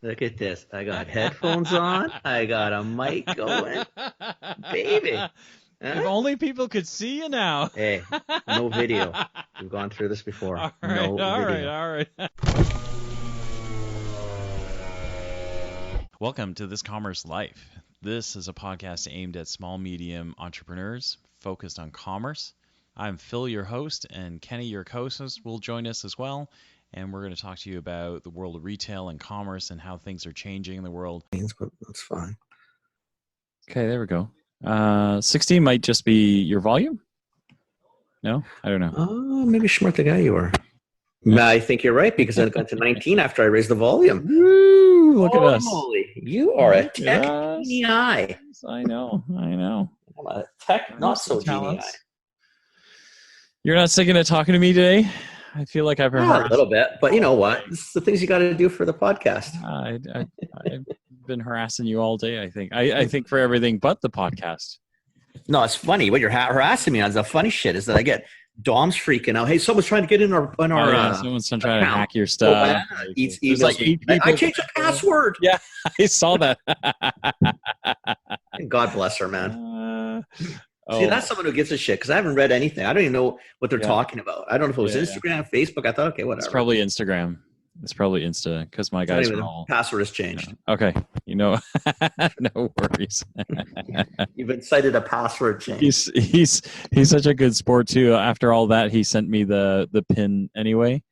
Look at this. I got headphones on. I got a mic going. Baby. If Huh? only people could see you now. Hey, no video. We've gone through this before. All right, No all right, video. all right. Welcome to This Commerce Life. This is a podcast aimed at small, medium entrepreneurs focused on commerce. I'm Phil, your host, and Kenny, your co-host, will join us as well. And we're going to talk to you about the world of retail and commerce and how things are changing in the world. But that's fine. Okay, there we go. 16 might just be your volume? No? I don't know. Oh, maybe smart the guy you are. Yeah. I think you're right because I got to 19 after I raised the volume. Woo! Look at us. Holy, you are a Look at tech us. genie eye. I know. I'm a tech not so genie eye. You're not sick of talking to me today? I feel like I've heard a little bit, but you know what? This is the things you got to do for the podcast. I've been harassing you all day. I think for everything but the podcast. No, it's funny. What you're harassing me on is the funny shit is that I get Dom's freaking out. Hey, someone's trying to get in our someone's trying to hack your stuff. Emails like 8 people. I changed the password. Yeah, I saw that. God bless her, man. See, that's someone who gives a shit because I haven't read anything. I don't even know what they're talking about. I don't know if it was Instagram, Facebook. I thought, okay, whatever. It's probably Instagram. It's probably Insta because my guys are all... The password has changed. Okay. No worries. You've incited a password change. He's such a good sport too. After all that, he sent me the pin anyway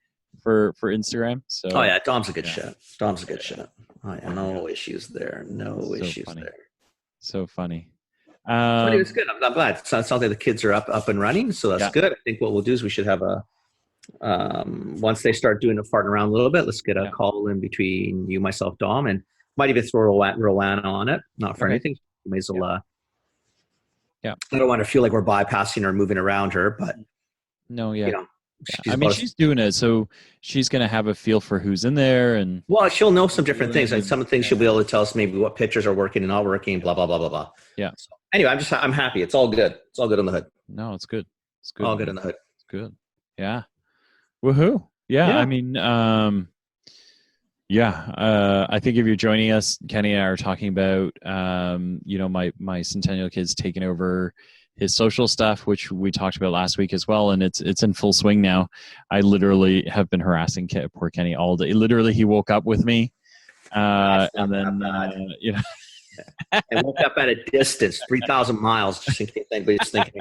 for Instagram. So oh yeah, Dom's a good shit. Dom's a good shit. Oh yeah, no issues there. No issues there. So funny. But it was good. I'm glad. It sounds like the kids are up and running, so that's good. I think what we'll do is we should have a once they start doing the farting around a little bit, let's get a call in between you, myself, Dom, and might even throw Rowana on it. Not for anything. We may as well. I don't want to feel like we're bypassing or moving around her, but no, you know, she's doing it, so she's going to have a feel for who's in there, and she'll know some different things. Like some things she'll be able to tell us maybe what pictures are working and not working. Blah blah blah blah blah. Yeah. So, anyway, I'm happy. It's all good. It's all good on the hood. No, it's good. It's good. All good on the hood. It's good. Yeah. Centennial. I mean, I think if you're joining us, Kenny and I are talking about, my Centennial kid's taking over his social stuff, which we talked about last week as well. And it's in full swing now. I literally have been harassing poor Kenny all day. Literally, he woke up with me. And then, I woke up at a distance, 3,000 miles, just in case anybody's thinking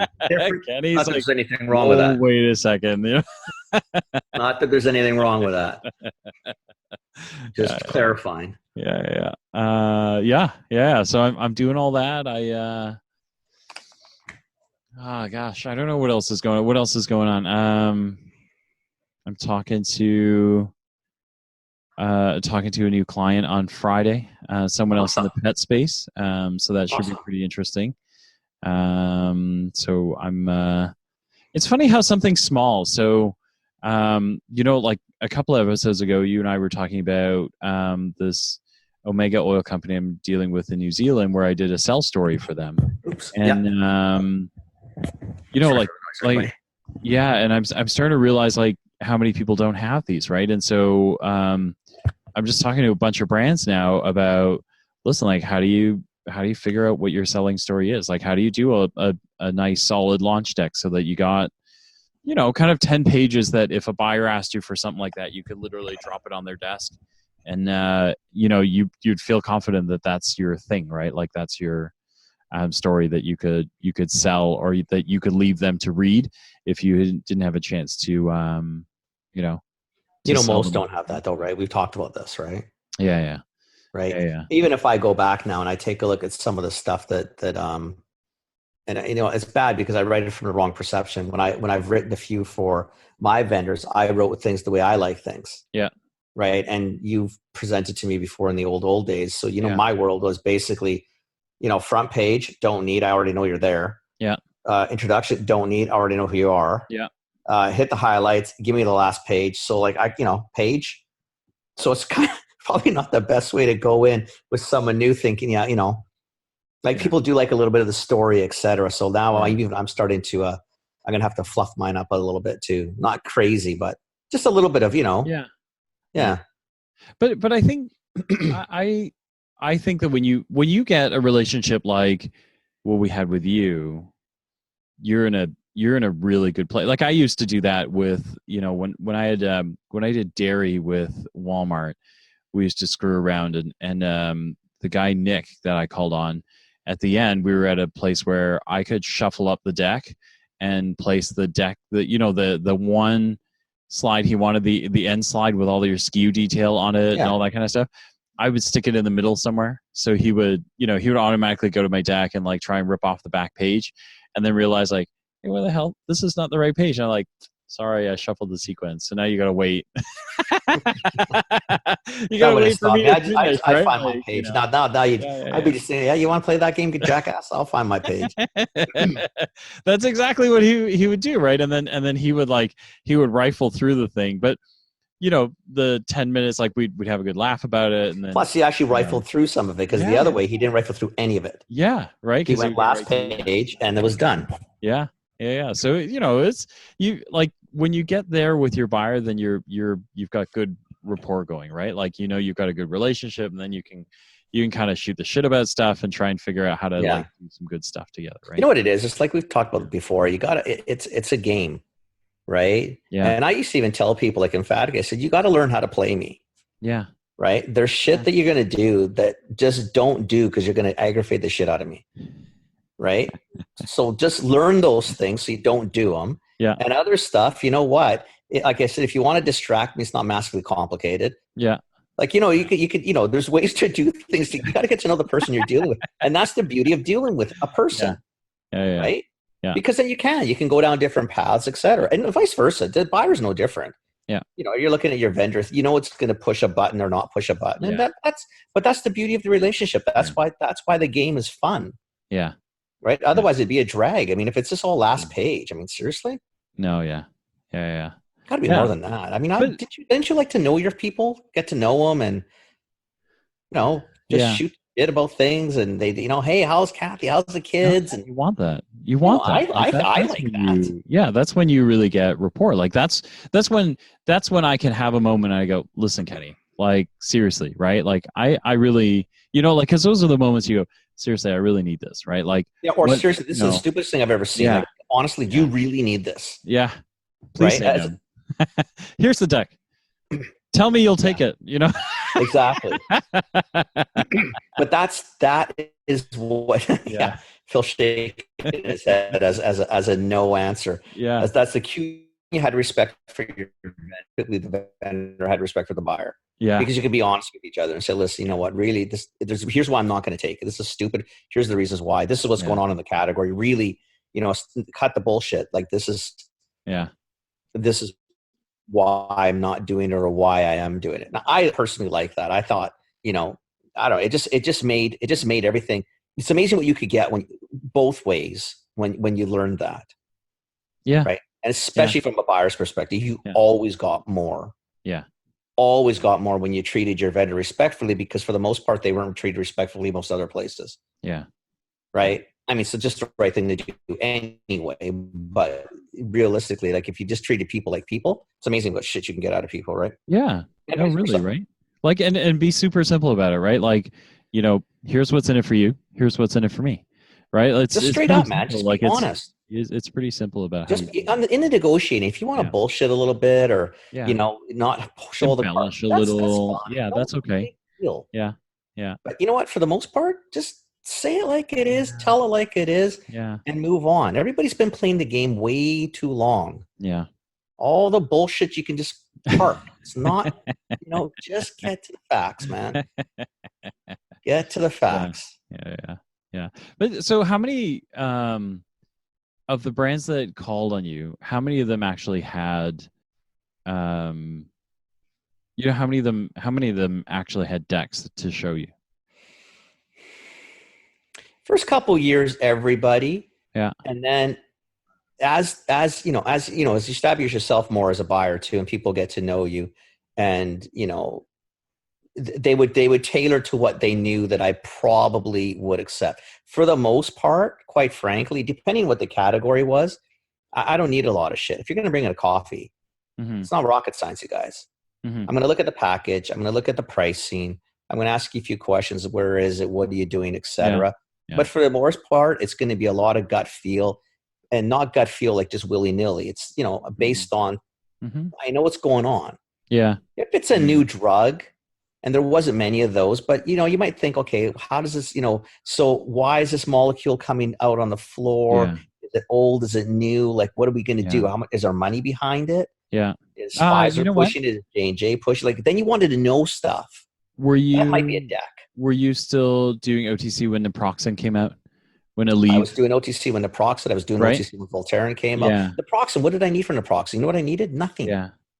Kenny's not that there's anything wrong with that. Wait a second. Not that there's anything wrong with that. Just clarifying. Yeah. So I'm doing all that. Gosh, I don't know what else is going on. What else is going on? I'm talking to a new client on Friday, someone else in the pet space. So that should be pretty interesting. So I'm, it's funny how something small. So, like a couple of episodes ago, you and I were talking about, this Omega oil company I'm dealing with in New Zealand where I did a sell story for them. Oops. And, and I'm starting to realize like how many people don't have these. Right. And so, I'm just talking to a bunch of brands now about, listen, like, how do you figure out what your selling story is? Like, how do you do a nice solid launch deck so that you got, kind of 10 pages that if a buyer asked you for something like that, you could literally drop it on their desk and, you'd feel confident that that's your thing, right? Like that's your story that you could sell or that you could leave them to read if you didn't have a chance to, most don't have that though, right? We've talked about this, right? Yeah. Right. Yeah. Even if I go back now and I take a look at some of the stuff that and it's bad because I write it from the wrong perception. When I've written a few for my vendors, I wrote things the way I like things. Yeah. Right. And you've presented to me before in the old days. So, my world was basically, front page, don't need, I already know you're there. Yeah. Introduction, don't need, I already know who you are. Yeah. Hit the highlights, give me the last page. So like page. So it's kind of probably not the best way to go in with someone new thinking, people do like a little bit of the story, et cetera. So now I'm starting to, I'm going to have to fluff mine up a little bit too. Not crazy, but just a little bit of, Yeah. Yeah. But I think I think that when you get a relationship like what we had with you, you're in a really good place. Like I used to do that with, when I did dairy with Walmart, we used to screw around, and the guy Nick that I called on at the end, we were at a place where I could shuffle up the deck and place the deck, the one slide he wanted, the end slide with all your skew detail on it and all that kind of stuff. I would stick it in the middle somewhere, so he would automatically go to my deck and like try and rip off the back page, and then realize like, hey, where the hell? This is not the right page. And I'm like, sorry, I shuffled the sequence. So now you got to wait. You got to wait for me to finish, I right? find my page. Now I'd be just saying, yeah, you want to play that game, jackass? I'll find my page. That's exactly what he would do, right? And then he would rifle through the thing. But the 10 minutes, like we'd have a good laugh about it. And then, plus he actually rifled through some of it, because the other way he didn't rifle through any of it. Yeah, right. He went last page and it was done. Yeah. So it's like when you get there with your buyer, then you've got good rapport going, right? Like you've got a good relationship, and then you can kind of shoot the shit about stuff and try and figure out how to like do some good stuff together, right? You know what it is? It's like we've talked about it before. It's a game, right? Yeah. And I used to even tell people, like emphatic, I said, you got to learn how to play me. Yeah. Right? There's shit that you're going to do that just don't do, because you're going to aggravate the shit out of me. Right? So just learn those things so you don't do them. Yeah. And other stuff, you know what? Like I said, if you want to distract me, it's not massively complicated. Yeah. Like, you could, there's ways to do things. You got to get to know the person you're dealing with. And that's the beauty of dealing with a person. Yeah. Right? Yeah. Because then you can go down different paths, et cetera. And vice versa. The buyer's no different. Yeah. You're looking at your vendor, it's going to push a button or not push a button. And that's the beauty of the relationship. That's why the game is fun. Yeah. Right? Otherwise it'd be a drag. I mean, if it's just all last page, I mean, seriously? No, yeah. Gotta be more than that. I mean, didn't you like to know your people, get to know them, and shoot shit about things, and they, hey, how's Kathy? How's the kids? And you want that. You want that. I like that. That's when you really get rapport. Like that's when I can have a moment and I go, listen, Kenny, like seriously, right? Like I really, because those are the moments you go, seriously, I really need this, right? Like, seriously, this is the stupidest thing I've ever seen. Yeah. Like, honestly, do you really need this? Yeah. Please, right? Here's the deck. Tell me you'll take it, Exactly. But that is what Phil shaking his head as a no answer. Yeah. That's the cue. You had respect for your vendor, the vendor had respect for the buyer. Yeah. Because you could be honest with each other and say, listen, you know what, really, here's why I'm not going to take it. This is stupid. Here's the reasons why. This is what's going on in the category. Really, cut the bullshit. Like this is why I'm not doing it, or why I am doing it. Now, I personally like that. I thought, I don't know, it just made everything. It's amazing what you could get both ways when you learned that. Yeah. Right. And especially from a buyer's perspective, you always got more. Yeah. Always got more when you treated your vendor respectfully, because for the most part, they weren't treated respectfully most other places. Yeah. Right. I mean, so just the right thing to do anyway. But realistically, like if you just treated people like people, it's amazing what shit you can get out of people, right? Yeah. No, really, right? Like, and be super simple about it, right? Like, here's what's in it for you. Here's what's in it for me, right? It's straight up, man. Just be honest. It's pretty simple about just in the negotiating. If you want to bullshit a little bit, or not show the embellish a little, that's okay. Yeah. But you know what? For the most part, just say it like it is, tell it like it is, and move on. Everybody's been playing the game way too long. Yeah. All the bullshit you can just park. It's not, just get to the facts, man. Get to the facts. Yeah. But so how many of the brands that called on you, how many of them actually had how many of them actually had decks to show you? First couple years, everybody. Yeah. And then as you establish yourself more as a buyer too, and people get to know you, and they would tailor to what they knew that I probably would accept. For the most part, quite frankly, depending on what the category was, I don't need a lot of shit. If you're going to bring in a coffee, it's not rocket science, you guys. I'm going to look at the package. I'm going to look at the pricing. I'm going to ask you a few questions. Where is it? What are you doing, etc. Yeah. But for the most part, it's going to be a lot of gut feel, and not gut feel like just willy nilly. It's, you know, based on, I know what's going on. Yeah. If it's a new drug, and there wasn't many of those, but, you know, you might think, okay, how does this, you know, so why is this molecule coming out on the floor? Yeah. Is it old? Is it new? Like, what are we going to do? Yeah. How much is our money behind it? Yeah. Is Pfizer You know what? pushing it? Is J&J pushing? Like, then you wanted to know stuff. That might be a deck. Were you still doing OTC when naproxen came out? When Aleve? I was doing OTC when naproxen. I was doing OTC when Voltaren came out. Naproxen, what did I need for naproxen? You know what I needed? Nothing.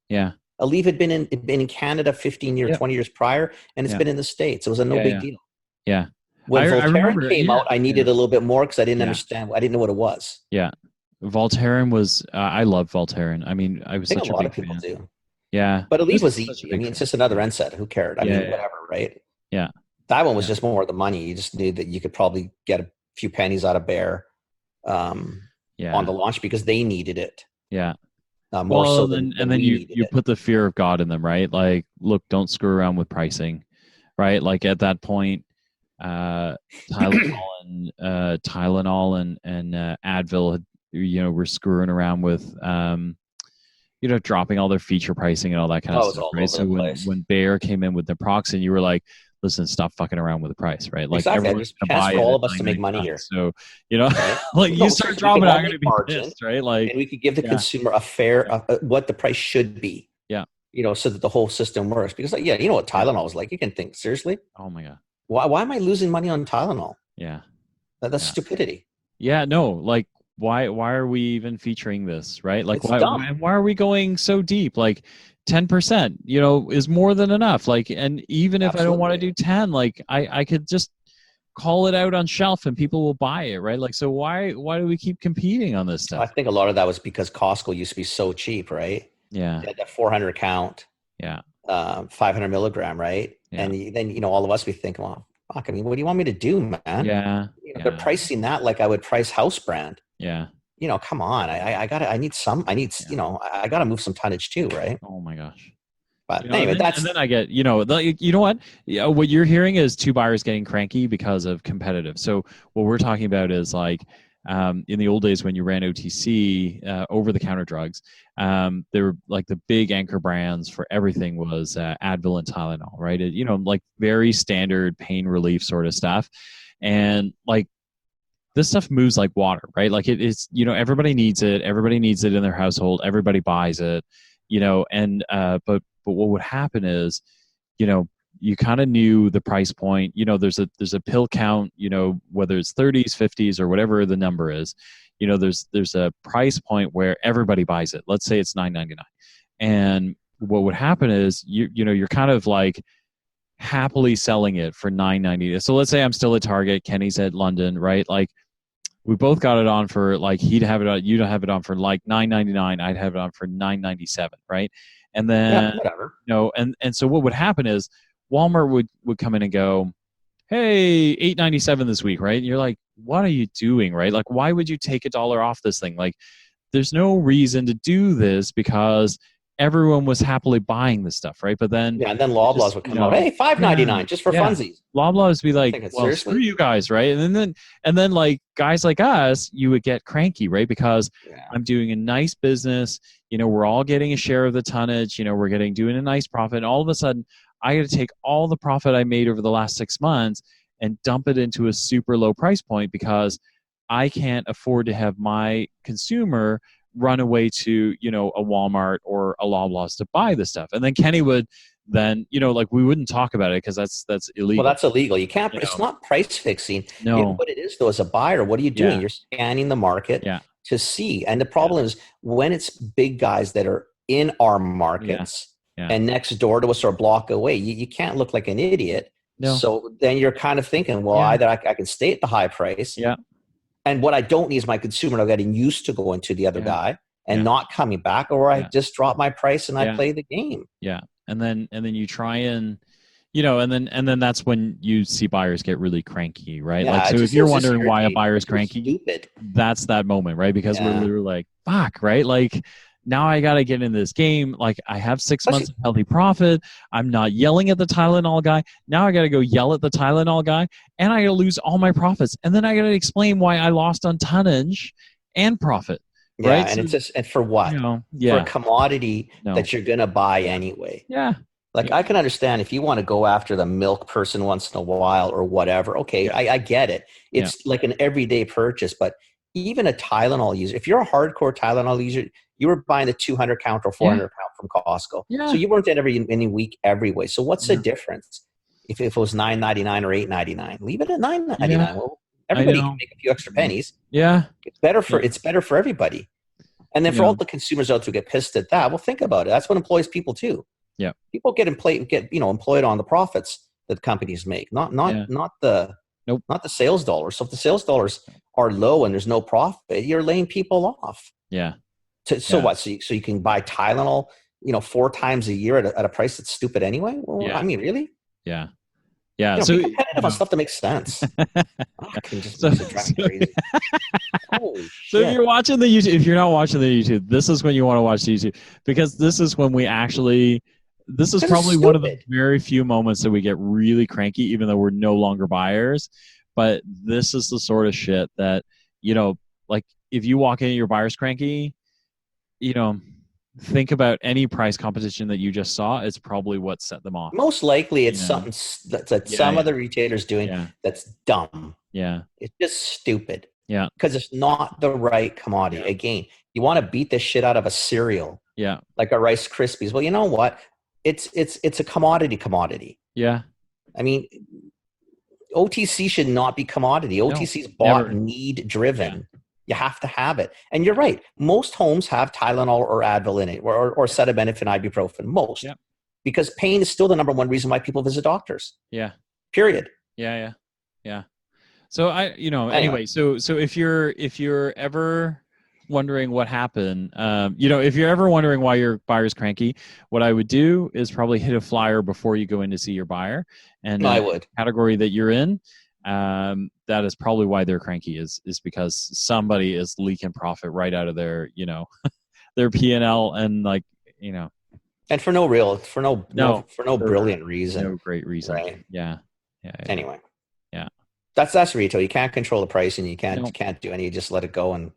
Yeah. Aleve had been in Canada 15 years, 20 years prior, and it's been in the States. It was a no big deal. Yeah. When Voltaren came out, I needed a little bit more because I didn't understand. I didn't know what it was. Yeah. Voltaren was, I love Voltaren. I mean, I was such a big fan. A lot of people do. Yeah. But Aleve was easy. I mean, it's just another NSAID. Who cared? I mean, whatever, right? Yeah. That one was just more the money. You just knew that you could probably get a few pennies out of Bayer on the launch because they needed it. Yeah. More so than then you put the fear of God in them, right? Like, look, don't screw around with pricing, right? Like at that point, Tylenol and Advil had, you know, were screwing around with you know, dropping all their feature pricing and all that kind of stuff, right? So when Bayer came in with naproxen, you were like, listen, stop fucking around with the price, right? Like, everyone's gonna buy for it all of us to make money here. So, you know, like, you start dropping, I'm going to be pissed, right? Like, and we could give the consumer a fair, what the price should be. Yeah. You know, so that the whole system works. Because, like, you know what Tylenol is like. You can think, seriously? Oh my God. Why am I losing money on Tylenol? Yeah. That's stupidity. Yeah, no, like, why are we even featuring this, right? Like, why are we going so deep? Like, 10%, you know, is more than enough. Like, and even if I don't want to do 10, like, I could just call it out on shelf and people will buy it, right? Like, so why do we keep competing on this stuff? I think a lot of that was because Costco used to be so cheap, right? Yeah. They had that 400 count. Yeah. 500 milligram, right? Yeah. And then, you know, all of us, we think, well, fuck, I mean, what do you want me to do, man? Yeah. You know, they're pricing that like I would price house brand. Yeah. You know, come on. I need, you know, I got to move some tonnage too, right? Oh my gosh. But you know, anyway, and then I get, you know what? Yeah, what you're hearing is two buyers getting cranky because of competitive. So what we're talking about is like, in the old days when you ran OTC, over-the-counter drugs, they were like the big anchor brands for everything was Advil and Tylenol, right? You know, like very standard pain relief sort of stuff. And like, this stuff moves like water, right? Like it's, you know, everybody needs it. Everybody needs it in their household. Everybody buys it, you know, and, but what would happen is, you know, you kind of knew the price point, you know, there's a pill count, you know, whether it's 30s, 50s or whatever the number is, you know, there's a price point where everybody buys it. Let's say it's $9.99. And what would happen is you know, you're kind of like happily selling it for $9.90. So let's say I'm still at Target, Kenny's at London, right? Like, we both got it on for like, he'd have it on, you'd have it on for like $9.99. I'd have it on for $9.97, right? And then, whatever. You know, and so what would happen is Walmart would come in and go, hey, $8.97 this week, right? And you're like, what are you doing, right? Like, why would you take $1 off this thing? Like, there's no reason to do this because everyone was happily buying this stuff, right? But then and then Loblaws would come out, hey, $5.99 just for funsies. Loblaws would be like, well, seriously? Screw you guys, right? And then like guys like us, you would get cranky, right? Because I'm doing a nice business, you know, we're all getting a share of the tonnage, you know, we're doing a nice profit. And all of a sudden, I got to take all the profit I made over the last 6 months and dump it into a super low price point because I can't afford to have my consumer run away to, you know, a Walmart or a Loblaws to buy the stuff. And then Kenny would then, you know, like, we wouldn't talk about it because that's illegal. Well, that's illegal. You can't, it's not price fixing. No. You know, what it is though, as a buyer, what are you doing? You're scanning the market to see. And the problem is when it's big guys that are in our markets and next door to us or a block away, you can't look like an idiot. No. So then you're kind of thinking, well, either I can stay at the high price. Yeah. And what I don't need is my consumer now getting used to going to the other guy and not coming back, or I just drop my price and I play the game. Yeah. And then you try and, you know, and then that's when you see buyers get really cranky, right? Yeah, like, so if you're wondering why a buyer's cranky, stupid. That's that moment, right? Because we're like, fuck, right? Like, now I got to get in this game. Like I have 6 months of healthy profit. I'm not yelling at the Tylenol guy. Now I got to go yell at the Tylenol guy, and I got to lose all my profits. And then I got to explain why I lost on tonnage and profit. Yeah, right? and So, it's just, and for what? Yeah. For a commodity that you're going to buy anyway. Yeah. Like I can understand if you want to go after the milk person once in a while or whatever. Okay, I get it. It's like an everyday purchase, but even a Tylenol user, if you're a hardcore Tylenol user, you were buying the 200 count or 400 count from Costco. Yeah. So you weren't at any week every way. So what's the difference? If it was $9.99 or $8.99, leave it at $9.99. Yeah. Well, everybody can make a few extra pennies. Yeah. It's better for everybody. And then for all the consumers out there who get pissed at that, well, think about it. That's what employs people too. Yeah. People get employed on the profits that companies make, not the sales dollars. So if the sales dollars are low and there's no profit, you're laying people off. Yeah. So what? So you can buy Tylenol, 4 times a year at a price that's stupid anyway? Well, I mean, really? Yeah. Yeah. So be competitive on stuff that makes sense. Crazy. Holy shit. So if you're watching the YouTube, if you're not watching the YouTube, this is when you want to watch the YouTube, because this is when we actually, this is probably one of the very few moments that we get really cranky, even though we're no longer buyers. But this is the sort of shit that, like if you walk in, your buyer's cranky, think about any price competition that you just saw. It's probably what set them off. Most likely it's something that some other retailer's doing that's dumb. Yeah. It's just stupid. Yeah. Because it's not the right commodity. Yeah. Again, you want to beat the shit out of a cereal. Yeah. Like a Rice Krispies. Well, you know what? It's a commodity. Yeah. I mean, OTC should not be commodity. OTC is bought, need driven. Yeah. You have to have it. And you're right. Most homes have Tylenol or Advil in it, or acetaminophen, ibuprofen. Most. Yeah. Because pain is still the number one reason why people visit doctors. Yeah. Period. Yeah. So anyway, so if you're ever wondering what happened, if you're ever wondering why your buyer's cranky, what I would do is probably hit a flyer before you go in to see your buyer, and I would. Category that you're in. That is probably why they're cranky is because somebody is leaking profit right out of their, their P&L and and for no brilliant reason. No great reason. Right. Yeah. Anyway. Yeah. That's retail. You can't control the price and you can't do any, you just let it go. And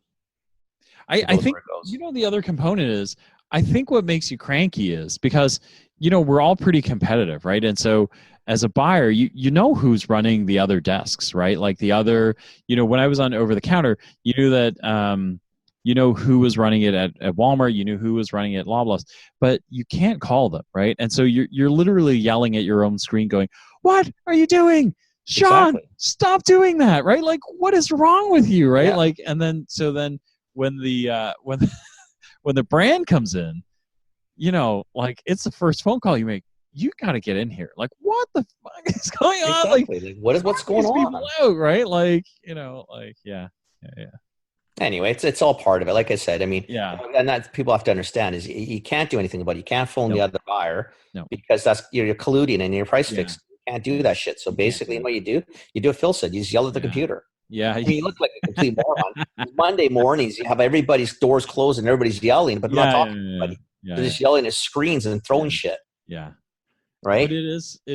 I think, the other component is, I think what makes you cranky is because, we're all pretty competitive, right? And so as a buyer, you know who's running the other desks, right? Like the other, when I was on over the counter, you knew that, who was running it at Walmart, you knew who was running it at Loblaws, but you can't call them, right? And so you're literally yelling at your own screen going, "What are you doing? Sean, stop doing that," right? Like, what is wrong with you, right? Yeah. Like, and then when the when the brand comes in, it's the first phone call you make. You got to get in here. Like, what the fuck is going on? Exactly. Like what's going on? Out, right? Like, yeah. Anyway, it's all part of it. Like I said, I mean, and that people have to understand is you can't do anything about it. You can't phone the other buyer because that's you're colluding and your price fix. You can't do that shit. So basically, what you do what Phil said. You just yell at the computer. Yeah, I mean, you look like a complete moron. Monday mornings, you have everybody's doors closed and everybody's yelling, but not talking to anybody. They're just yelling at screens and throwing shit. Yeah. Right. But it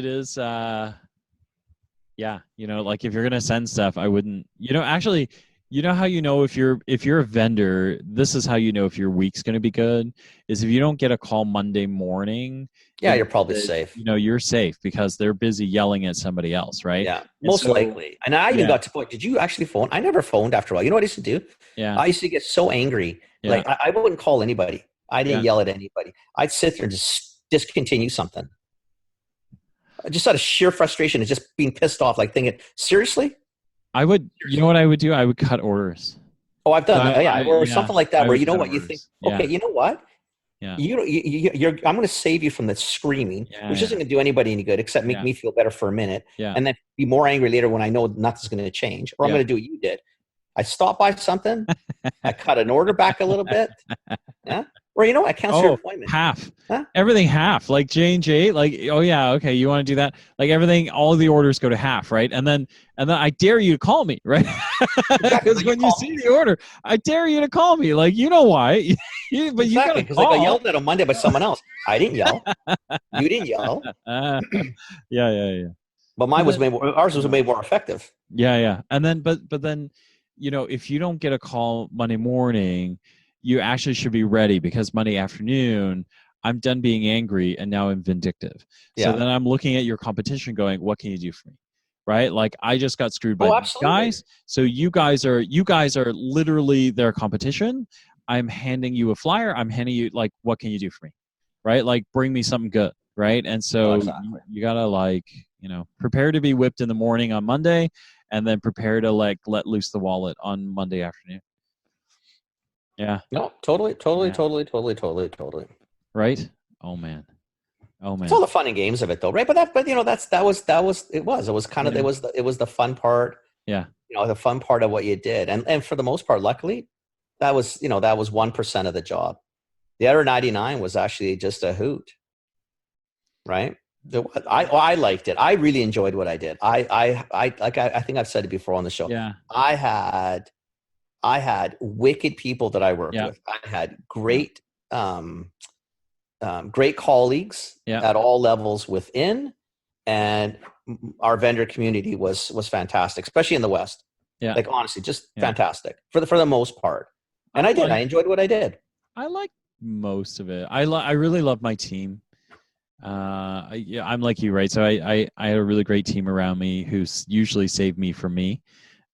is. Like if you're gonna send stuff, I wouldn't. Actually, how if you're a vendor, this is how you know if your week's gonna be good. Is if you don't get a call Monday morning. Yeah, you're probably safe. You're safe because they're busy yelling at somebody else, right? Yeah, most likely. And I even got to point. Did you actually phone? I never phoned after a while. You know what I used to do? Yeah. I used to get so angry. Yeah. Like I wouldn't call anybody. I didn't yell at anybody. I'd sit there and just discontinue something. Just out of sheer frustration and just being pissed off, like thinking, seriously? I would, what I would do? I would cut orders. Oh, I've done that. Or something like that where you know what orders. You think, okay, you know what? Yeah. I'm going to save you from the screaming, which isn't going to do anybody any good except make me feel better for a minute. Yeah. And then be more angry later when I know nothing's going to change. Or I'm going to do what you did. I stopped by something. I cut an order back a little bit. Yeah. Or you know what? Cancel your appointment. Half. Huh? Everything half. Like J&J, like, oh yeah, okay, you want to do that? Like everything, all of the orders go to half, right? And then I dare you to call me, right? Because when you see the order, I dare you to call me. Like, you know why? But you gotta Because call. I got yelled at on Monday by someone else. I didn't yell. You didn't yell. Yeah. But ours was made more effective. Yeah. And then, but then, if you don't get a call Monday morning, you actually should be ready, because Monday afternoon, I'm done being angry and now I'm vindictive. So then I'm looking at your competition going, what can you do for me? Right? Like, I just got screwed by these guys. So you guys are literally their competition. I'm handing you a flyer. I'm handing you, like, what can you do for me? Right? Like, bring me something good. Right? And so you gotta, like, prepare to be whipped in the morning on Monday, and then prepare to, like, let loose the wallet on Monday afternoon. Yeah. No, totally. Right? Oh man. It's all the fun and games of it, though, right? But that was it was kind of it was the fun part. Yeah. The fun part of what you did, and for the most part, luckily, that was 1% of the job. The other 99 was actually just a hoot, right? I liked it. I really enjoyed what I did. I think I've said it before on the show. Yeah. I had wicked people that I worked with. I had great colleagues at all levels within, and our vendor community was fantastic, especially in the West. Yeah. Like, honestly, just fantastic for the most part. And I enjoyed what I did. I like most of it. I really love my team. I'm like you, right? So I had a really great team around me who's usually saved me from me.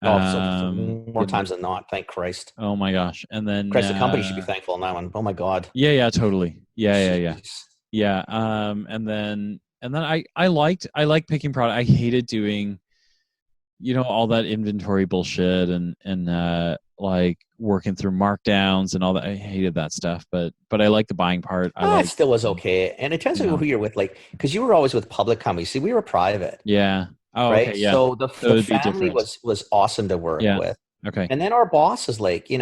More times than not, thank Christ. Oh my gosh. And then Christ, the company should be thankful on that one. Oh my God. Yeah, totally. Yeah. And then I liked picking product. I hated doing, all that inventory bullshit and like working through markdowns and all that. I hated that stuff, but I like the buying part. It still was okay. And it depends on who you're with, like, because you were always with public companies. See, we were private. Yeah. Oh, right. Okay, yeah. So the family was awesome to work with. Okay. And then our bosses, like, I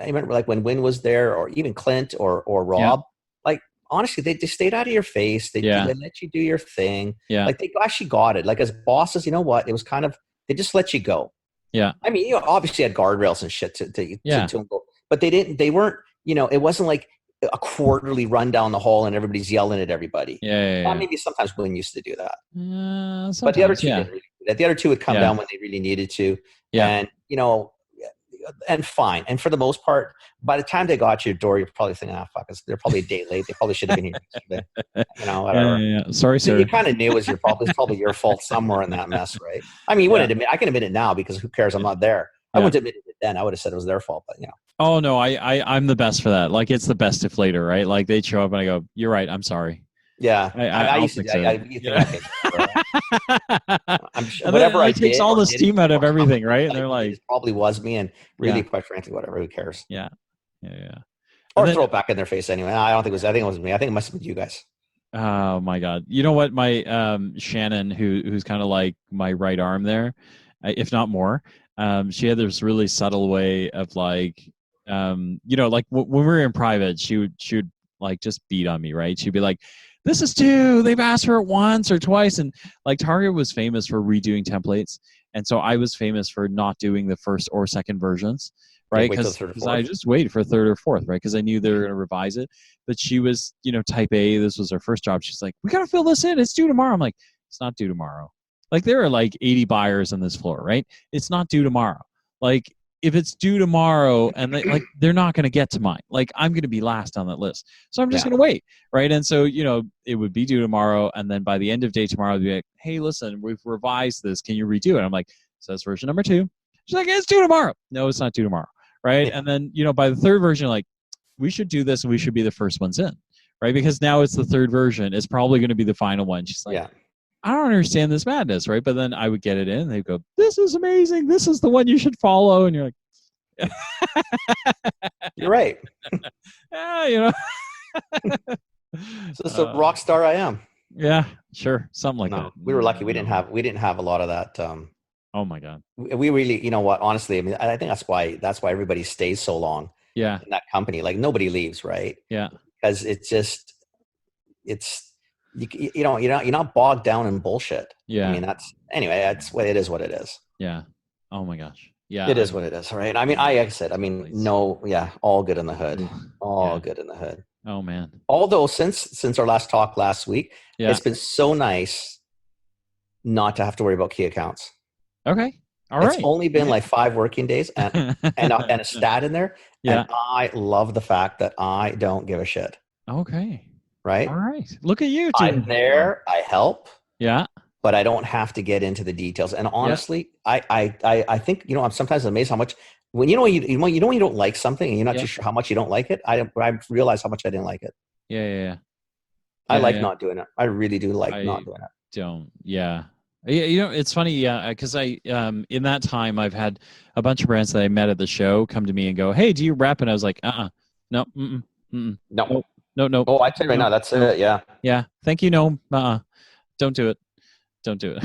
remember, like, when Win was there, or even Clint or Rob, like, honestly, they just stayed out of your face. They let you do your thing. Yeah. Like, they actually got it. Like, as bosses, you know what? It was kind of, they just let you go. Yeah. I mean, obviously had guardrails and shit to go, but they weren't, it wasn't like a quarterly run down the hall and everybody's yelling at everybody. Yeah. Maybe sometimes Win used to do that. But the other two didn't really do that. The other two would come down when they really needed to. Yeah. And, and fine. And for the most part, by the time they got your door, you're probably thinking, fuck, they're probably a day late. They probably should have been here yesterday. Whatever. Yeah. Sorry, sir. You kind of knew it's probably your fault somewhere in that mess, right? I mean, you wouldn't admit. I can admit it now because who cares? I'm not there. I wouldn't admit it then. I would have said it was their fault, but Oh no, I'm the best for that. Like, it's the best deflator, right? Like, they show up and I go, "You're right. I'm sorry." Yeah, I used to. Whatever I takes all the steam out of everything, right? And they're like, it probably was me, and really, quite frankly, whatever. Who cares? Yeah. Or throw it back in their face anyway. I don't think it was. I think it was me. I think it must have been you guys. Oh my God! You know what? My Shannon, who's kind of like my right arm there, if not more. She had this really subtle way of like, like when we were in private, she would like just beat on me, right? She'd be like, "This is two. They've asked for it once or twice," and like Target was famous for redoing templates, and so I was famous for not doing the first or second versions, right? Because I just waited for third or fourth, right? Because I knew they were going to revise it. But she was, type A. This was her first job. She's like, "We got to fill this in. It's due tomorrow." I'm like, "It's not due tomorrow." Like, there are like 80 buyers on this floor, right? It's not due tomorrow. Like, if it's due tomorrow and they're not going to get to mine, like, I'm going to be last on that list. So I'm just going to wait. Right. And so, it would be due tomorrow. And then by the end of day tomorrow, they'd be like, "Hey, listen, we've revised this. Can you redo it?" I'm like, "So that's version number 2. She's like, "It's due tomorrow." No, it's not due tomorrow. Right. And then, by the third version, like, we should do this and we should be the first ones in. Right. Because now it's the third version. It's probably going to be the final one. She's like, "I don't understand this madness," right? But then I would get it in, and they'd go, "This is amazing. This is the one you should follow." And you're like, "You're right." Yeah, So it's the rock star I am. Yeah, sure, something like that. We were lucky. We didn't have a lot of that. Oh my God. We really, what? Honestly, I mean, I think that's why everybody stays so long. Yeah. In that company, like, nobody leaves, right? Yeah. because you're not bogged down in bullshit. Yeah. I mean, that's what it is. What it is. Yeah. Oh my gosh. Yeah. It is what it is, right? I mean, like I said, all good in the hood. All good in the hood. Oh man. Although since our last talk last week, Yeah. it's been so nice not to have to worry about key accounts. Okay. All right. It's only been like 5 working days and a stat in there. Yeah. And I love the fact that I don't give a shit. Okay. Right. All right. Look at you. I'm there. I help. Yeah. But I don't have to get into the details. And honestly, I think, I'm sometimes amazed how much when you don't like something and you're not too sure how much you don't like it. I realize how much I didn't like it. Yeah. I like not doing it. I really do like not doing it. Yeah. It's funny. Yeah. Because in that time, I've had a bunch of brands that I met at the show come to me and go, "Hey, do you rep?" And I was like, no, no. No. Oh, I tell you right now, that's it. Yeah. Yeah. Thank you. No. Don't do it. Don't do it.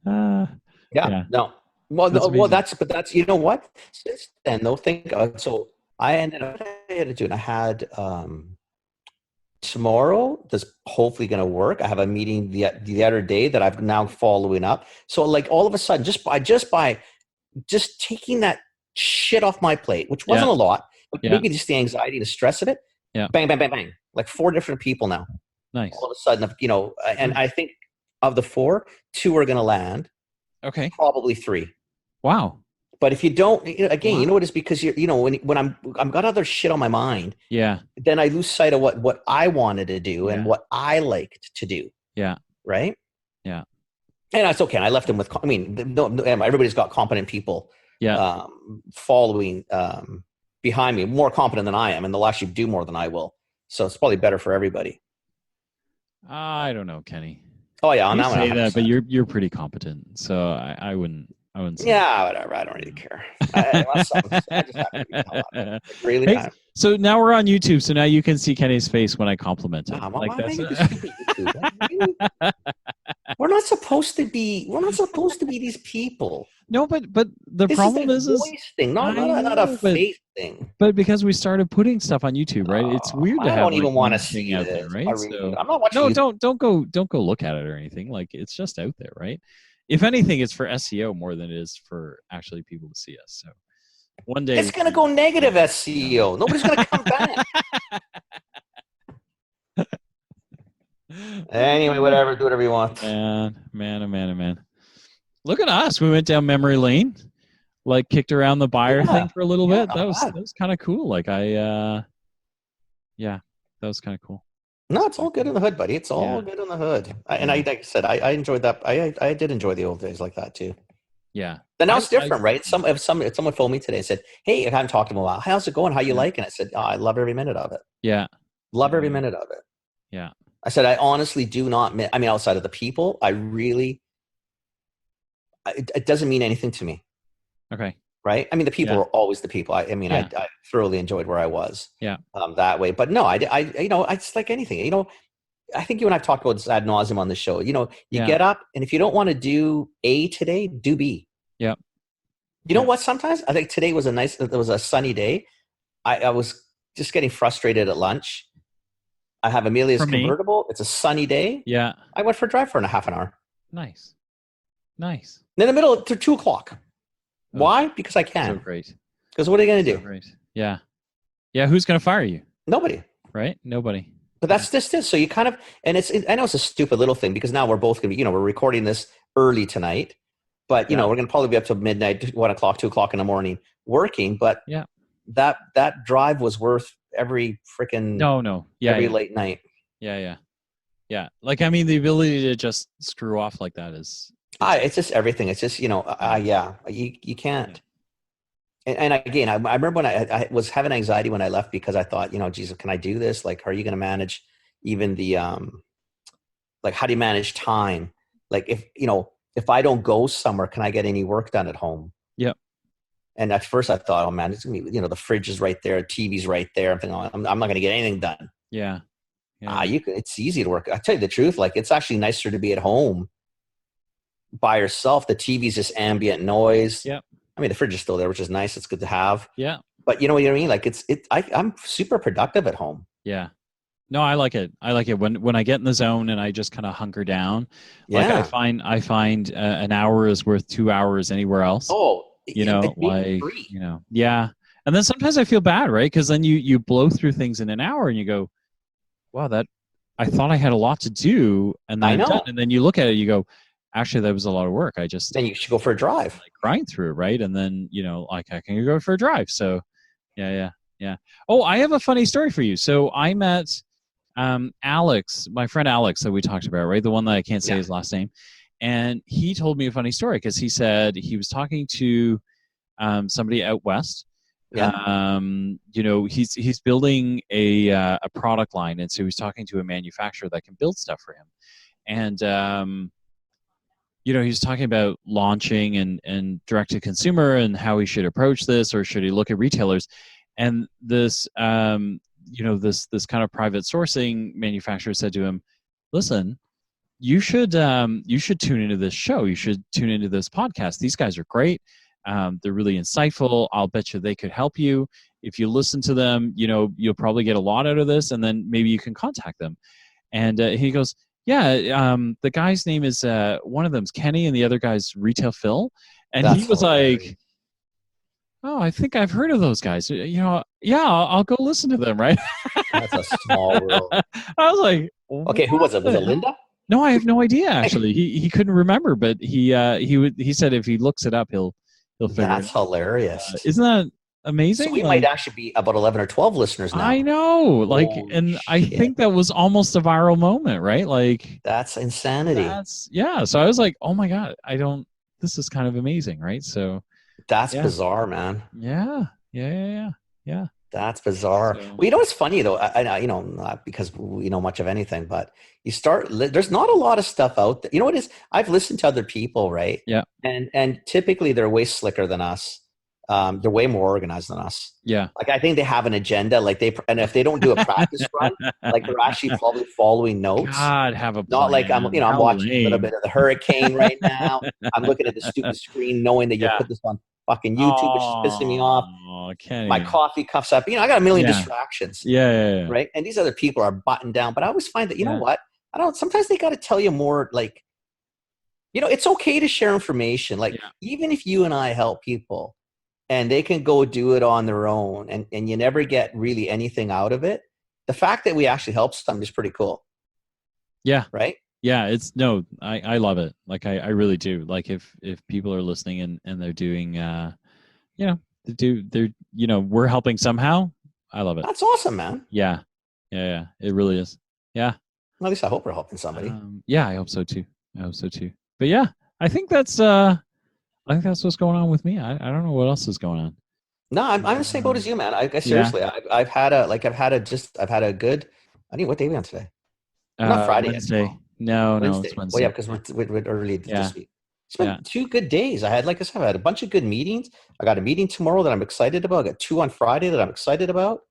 No. Well, that's you know what? Since then, though, so I ended up I had tomorrow. That's hopefully going to work. I have a meeting the other day that I've now following up. So like all of a sudden, just by taking that shit off my plate, which wasn't a lot, but maybe just the anxiety and the stress of it. Yeah. Bang, bang, bang, bang. Like 4 different people now. Nice. All of a sudden, and I think of the 4, 2 are going to land. Okay. Probably 3. Wow. But if you don't, again, you know what? It's because when I'm got other shit on my mind. Yeah. Then I lose sight of what I wanted to do and what I liked to do. Yeah. Right. Yeah. And that's okay. I left them with. I mean, everybody's got competent people. Yeah. Following behind me, more competent than I am, and they'll actually do more than I will. So it's probably better for everybody. I don't know, Kenny. Oh yeah, you say that, but you're pretty competent, so I wouldn't say yeah, whatever. I don't really care. I just have to be really. Hey, so now we're on YouTube, so now you can see Kenny's face when I compliment him. We're not supposed to be these people. No, but the problem is voice thing, not a face thing. But because we started putting stuff on YouTube, right? It's weird to have. I don't even want to see out this. there, right? So, I'm not watching. No, don't go look at it or anything. Like it's just out there, right? If anything, it's for SEO more than it is for actually people to see us. So one day it's gonna go negative SEO. Nobody's gonna come back. Anyway, whatever. Do whatever you want. Man. Look at us. We went down memory lane, like kicked around the buyer thing for a little bit. That was kind of cool. Like that was kind of cool. No, it's all good in the hood, buddy. It's all good in the hood. Like I said, I enjoyed that. I did enjoy the old days like that too. Yeah. But now it's different, right? If someone phoned me today and said, "Hey, I haven't talked to him in a while. How's it going? How you liking it?" I said, "Oh, I love every minute of it." Yeah. Love every minute of it. Yeah. I said, I honestly do not. I mean, outside of the people, I really. It doesn't mean anything to me. Okay. Right. I mean, the people are always the people. I thoroughly enjoyed where I was. Yeah. That way, but no, I it's like anything. I think you and I've talked about this ad nauseum on the show. You get up, and if you don't want to do A today, do B. Yeah. You know what? Sometimes I think today was it was a sunny day. I was just getting frustrated at lunch. I have Amelia's convertible. It's a sunny day. Yeah. I went for a drive for a half an hour. Nice. In the middle to 2:00. Why? Because I can. So great. Because what are you going to do? Great. Yeah. Yeah. Who's going to fire you? Nobody. Right? Nobody. But that's this. So you kind of, and I know it's a stupid little thing because now we're both going to be, we're recording this early tonight, but we're going to probably be up to midnight, 1 o'clock, 2 o'clock in the morning working. But that drive was worth every freaking every late night. Yeah. Like, I mean, the ability to just screw off like that is. It's just everything. It's just, you can't. And again, I remember when I was having anxiety when I left because I thought, Jesus, can I do this? Like, are you going to manage even the, like, how do you manage time? Like, if I don't go somewhere, can I get any work done at home? Yep. And at first I thought, oh man, it's going to be, the fridge is right there. TV's right there. I'm thinking, I'm not going to get anything done. Yeah. It's easy to work. I tell you the truth. Like, it's actually nicer to be at home by yourself. The TV's just ambient noise. Yep. I mean, the fridge is still there, which is nice. It's good to have. Yeah. but you know what I mean? Like I'm super productive at home. Yeah. No, I like it. I like it when I get in the zone and I just kind of hunker down. Like Yeah. I find an hour is worth 2 hours anywhere else. Oh, You know, maybe like, three. you know, yeah. And then sometimes I feel bad, right? Because then you blow through things in an hour and you go, wow, that I thought I had a lot to do, and then I I'm done. know. And then you look at it, you go, actually, that was a lot of work. I just Then you should go for a drive. like grind through it, right? And then like I can go for a drive. So yeah. Oh, I have a funny story for you. So I met Alex, my friend Alex that we talked about, right? The one that I can't say his last name. And he told me a funny story because he said he was talking to somebody out west. Yeah. He's building a product line, and so he's talking to a manufacturer that can build stuff for him. And he was talking about launching and direct to consumer and how he should approach this, or should he look at retailers? And this this kind of private sourcing manufacturer said to him, listen, you should tune into this show. You should tune into this podcast. These guys are great. They're really insightful. I'll bet you they could help you. If you listen to them, you'll probably get a lot out of this, and then maybe you can contact them. And he goes, yeah, the guy's name is, one of them's Kenny and the other guy's Retail Phil. And That's he was hilarious. like, oh, I think I've heard of those guys. Yeah, I'll go listen to them, right? That's a small world. I was like, okay, who was it? Was it Linda? No, I have no idea. Actually, he couldn't remember, but he said if he looks it up, he'll figure it out. That's hilarious. Isn't that amazing? So we might actually be about 11 or 12 listeners now. I know. I think that was almost a viral moment, right? Like, that's insanity. So I was like, oh my God, this is kind of amazing, right? So that's bizarre, man. Yeah. That's bizarre. So, well, what's funny though? I not because we know much of anything, but there's not a lot of stuff out there. You know what it is? I've listened to other people, right? Yeah. And typically they're way slicker than us. They're way more organized than us. Yeah. Like I think they have an agenda. Like and if they don't do a practice run, like they're actually probably following notes. God, have a plan. Not like I'm watching a little bit of the hurricane right now. I'm looking at the stupid screen, knowing that you put this on fucking YouTube, which is pissing me off. Kenny. My coffee cups up. I got a million distractions. Yeah. Right. And these other people are buttoned down. But I always find that, you know what? Sometimes they got to tell you more, like, it's okay to share information. Like, even if you and I help people and they can go do it on their own and you never get really anything out of it, the fact that we actually help them is pretty cool. Yeah. Right. Yeah, I love it. Like I really do. Like if people are listening and they're doing we're helping somehow. I love it. That's awesome, man. Yeah. It really is. Yeah. Well, at least I hope we're helping somebody. I hope so too. But yeah, I think that's what's going on with me. I don't know what else is going on. No, I'm the same boat as you, man. I seriously, I've had a good. I mean, what day are we on today? Not Friday. Wednesday. No, Wednesday. It's Wednesday. Well, yeah, because we're early this week. It's been 2 good days. I had a bunch of good meetings. I got a meeting tomorrow that I'm excited about. I got 2 on Friday that I'm excited about.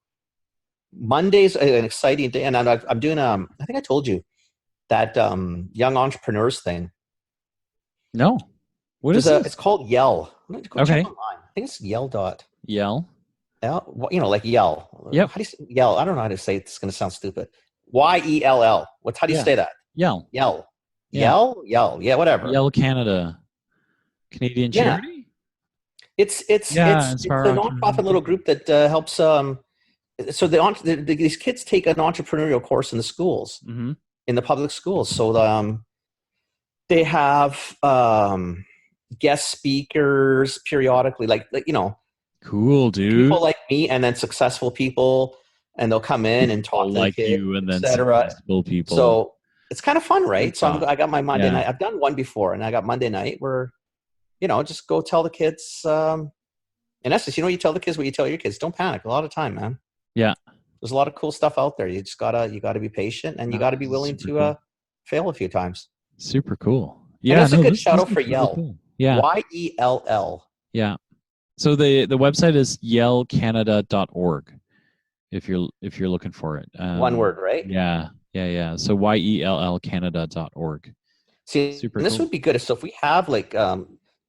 Monday's an exciting day, and I'm doing I think I told you that young entrepreneurs thing. No, what is it? It's called Yell. Okay, I think it's Yell. Yell. Like Yell. Yep. How do you say Yell? I don't know how to say it. It's going to sound stupid. YELL. How do you say that? Yell. Yeah, whatever. Yell Canada. Canadian charity? It's a nonprofit little group that helps so these kids take an entrepreneurial course in the schools, in the public schools. So they have guest speakers periodically, cool, dude. People like me, and then successful people, and they'll come in and talk to the kids, you, and then successful people. So it's kind of fun, right? So I got my Monday night. I've done one before, and I got Monday night where, just go tell the kids. In essence, you tell the kids what you tell your kids. Don't panic. A lot of time, man. Yeah. There's a lot of cool stuff out there. You just gotta be patient, and you gotta be willing to fail a few times. Super cool. Yeah, that's a good shout out for Yell. Cool. Yeah. YELL. Yeah. So the website is yellcanada.org. If you're looking for it. One word, right? Yeah. So yellcanada.org. See, super and this cool. would be good. So if we have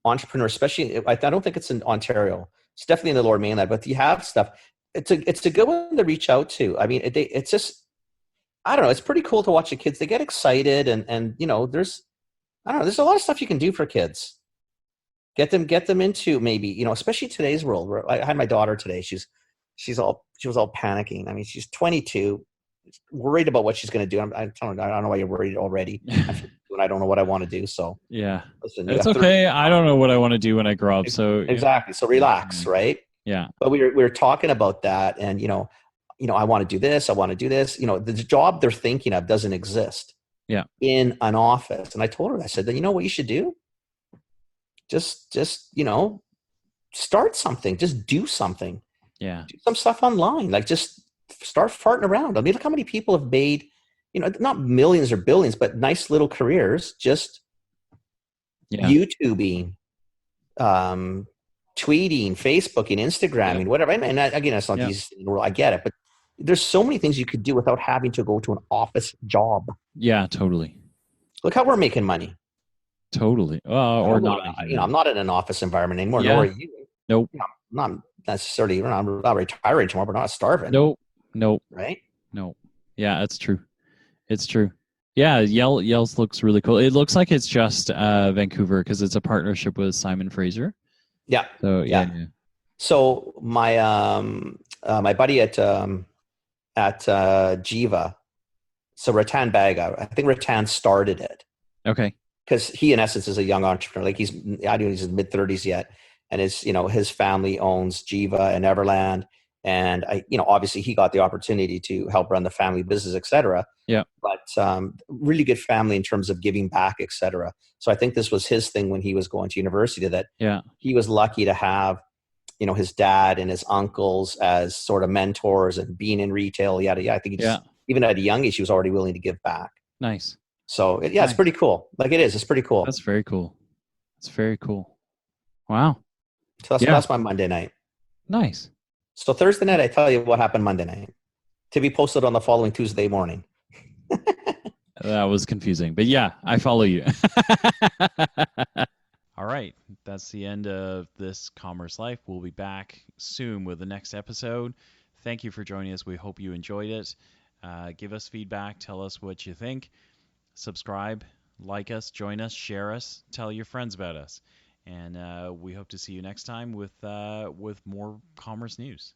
entrepreneurs, especially I don't think it's in Ontario. It's definitely in the lower mainland, but if you have stuff, it's a good one to reach out to. I mean, it's just, I don't know. It's pretty cool to watch the kids. They get excited, and there's, I don't know. There's a lot of stuff you can do for kids. Get them into, maybe, especially today's world. Where I had my daughter today. She was all panicking. I mean, she's 22, worried about what she's going to do. I'm telling her, I don't know why you're worried already. I don't know what I want to do. So Yeah. listen, It's okay. I don't know what I want to do when I grow up. So exactly. So relax, right? Yeah. But we were talking about that, and I want to do this. I want to do this. The job they're thinking of doesn't exist. Yeah. In an office, and I told her, I said that, what you should do? Just start something. Just do something. Yeah. Do some stuff online. Like, just start farting around. I mean, look how many people have made, not millions or billions, but nice little careers. Just YouTubing, tweeting, Facebooking, Instagramming, whatever. And again, it's not these in the world. I get it, but there's so many things you could do without having to go to an office job. Yeah, totally. Look how we're making money. Totally. Or not. I'm not in an office environment anymore. Yeah. Nor are you. Nope. I'm not necessarily. I'm not retiring tomorrow, but not starving. Nope. Right? No. Yeah, it's true. It's true. Yeah, Yells looks really cool. It looks like it's just Vancouver because it's a partnership with Simon Fraser. Yeah. So yeah. So my my buddy at Jiva, so Ratan Baga, I think Ratan started it. Okay. Because he, in essence, is a young entrepreneur. Like, he's in his mid-30s yet, and his family owns Jiva and Everland, and obviously he got the opportunity to help run the family business, etc. Yeah. But really good family in terms of giving back, etc. So I think this was his thing when he was going to university, that he was lucky to have his dad and his uncles as sort of mentors, and being in retail, yada yada. I think even at a young age, he was already willing to give back. Nice. So it's pretty cool. Like, it is. It's pretty cool. That's very cool. It's very cool. Wow. So that's my Monday night. Nice. So Thursday night, I tell you what happened Monday night, to be posted on the following Tuesday morning. That was confusing, but yeah, I follow you. All right. That's the end of this Commerce Life. We'll be back soon with the next episode. Thank you for joining us. We hope you enjoyed it. Give us feedback. Tell us what you think. Subscribe, like us, join us, share us, tell your friends about us. And we hope to see you next time with more commerce news.